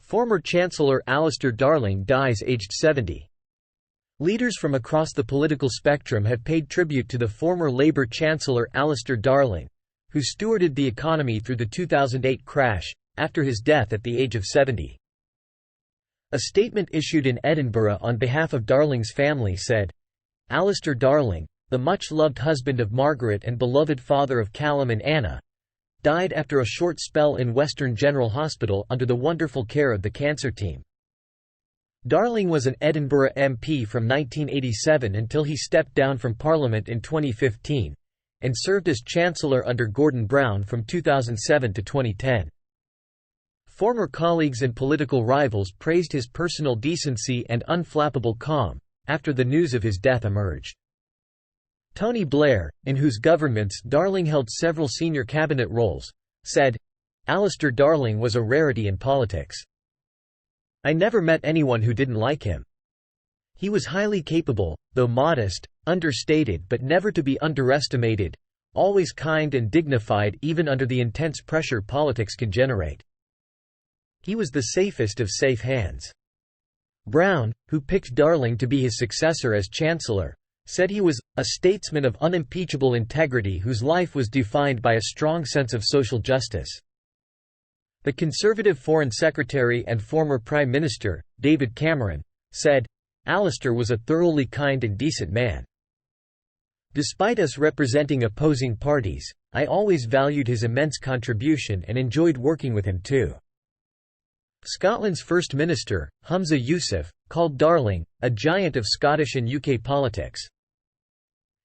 Former Chancellor Alistair Darling dies aged 70. Leaders from across the political spectrum have paid tribute to the former Labour Chancellor Alistair Darling, who stewarded the economy through the 2008 crash, after his death at the age of 70. A statement issued in Edinburgh on behalf of Darling's family said, "Alistair Darling, the much-loved husband of Margaret and beloved father of Callum and Anna, died after a short spell in Western General Hospital under the wonderful care of the cancer team." Darling was an Edinburgh MP from 1987 until he stepped down from Parliament in 2015, and served as Chancellor under Gordon Brown from 2007 to 2010. Former colleagues and political rivals praised his personal decency and unflappable calm after the news of his death emerged. Tony Blair, in whose governments Darling held several senior cabinet roles, said, "Alistair Darling was a rarity in politics. I never met anyone who didn't like him. He was highly capable, though modest, understated but never to be underestimated, always kind and dignified even under the intense pressure politics can generate. He was the safest of safe hands." Brown, who picked Darling to be his successor as Chancellor, said he was a statesman of unimpeachable integrity whose life was defined by a strong sense of social justice. The Conservative Foreign Secretary and former Prime Minister, David Cameron, said, "Alistair was a thoroughly kind and decent man. Despite us representing opposing parties, I always valued his immense contribution and enjoyed working with him too." Scotland's First Minister, Humza Yousaf, called Darling a giant of Scottish and UK politics.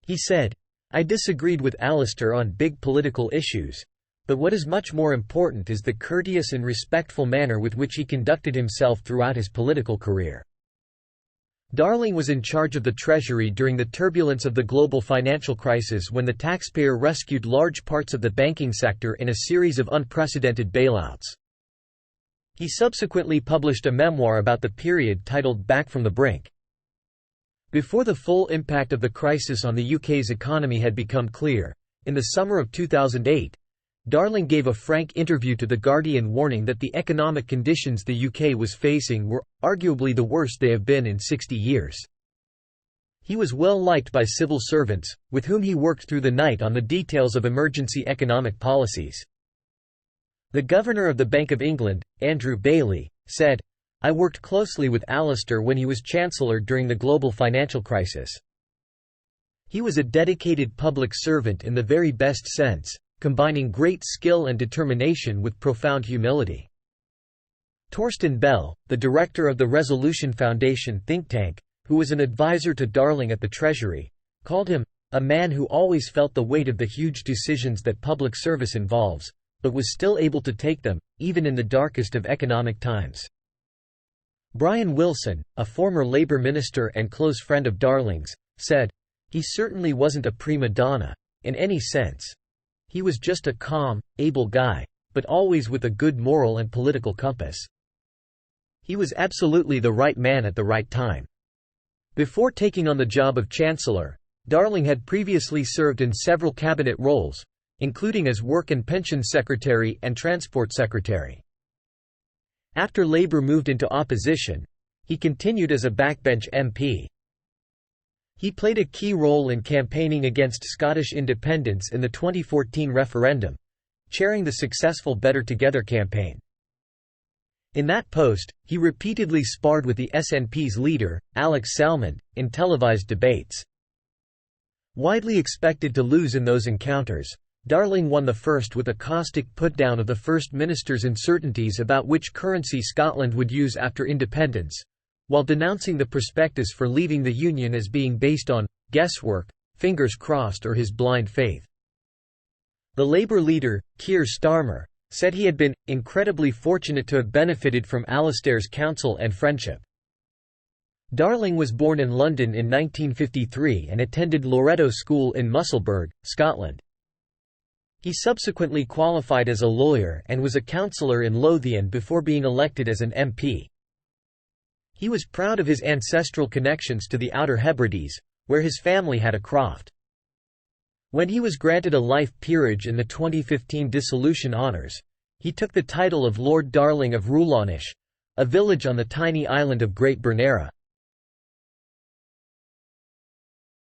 He said, "I disagreed with Alistair on big political issues, but what is much more important is the courteous and respectful manner with which he conducted himself throughout his political career." Darling was in charge of the Treasury during the turbulence of the global financial crisis when the taxpayer rescued large parts of the banking sector in a series of unprecedented bailouts. He subsequently published a memoir about the period titled Back from the Brink. Before the full impact of the crisis on the UK's economy had become clear, in the summer of 2008, Darling gave a frank interview to The Guardian warning that the economic conditions the UK was facing were arguably the worst they have been in 60 years. He was well liked by civil servants, with whom he worked through the night on the details of emergency economic policies. The Governor of the Bank of England, Andrew Bailey, said, "I worked closely with Alistair when he was Chancellor during the global financial crisis. He was a dedicated public servant in the very best sense, combining great skill and determination with profound humility." Torsten Bell, the director of the Resolution Foundation think tank, who was an advisor to Darling at the Treasury, called him a man who always felt the weight of the huge decisions that public service involves, but was still able to take them, even in the darkest of economic times. Brian Wilson, a former Labour minister and close friend of Darling's, said, "He certainly wasn't a prima donna, in any sense. He was just a calm, able guy, but always with a good moral and political compass. He was absolutely the right man at the right time." Before taking on the job of Chancellor, Darling had previously served in several cabinet roles, including as Work and Pensions Secretary and Transport Secretary. After Labour moved into opposition, he continued as a backbench MP. He played a key role in campaigning against Scottish independence in the 2014 referendum, chairing the successful Better Together campaign. In that post, he repeatedly sparred with the SNP's leader, Alex Salmond, in televised debates. Widely expected to lose in those encounters, Darling won the first with a caustic put-down of the First Minister's uncertainties about which currency Scotland would use after independence, while denouncing the prospectus for leaving the Union as being based on guesswork, fingers crossed or his blind faith. The Labour leader, Keir Starmer, said he had been incredibly fortunate to have benefited from Alistair's counsel and friendship. Darling was born in London in 1953 and attended Loreto School in Musselburgh, Scotland. He subsequently qualified as a lawyer and was a councillor in Lothian before being elected as an MP. He was proud of his ancestral connections to the Outer Hebrides, where his family had a croft. When he was granted a life peerage in the 2015 Dissolution Honours, he took the title of Lord Darling of Roulanish, a village on the tiny island of Great Bernera.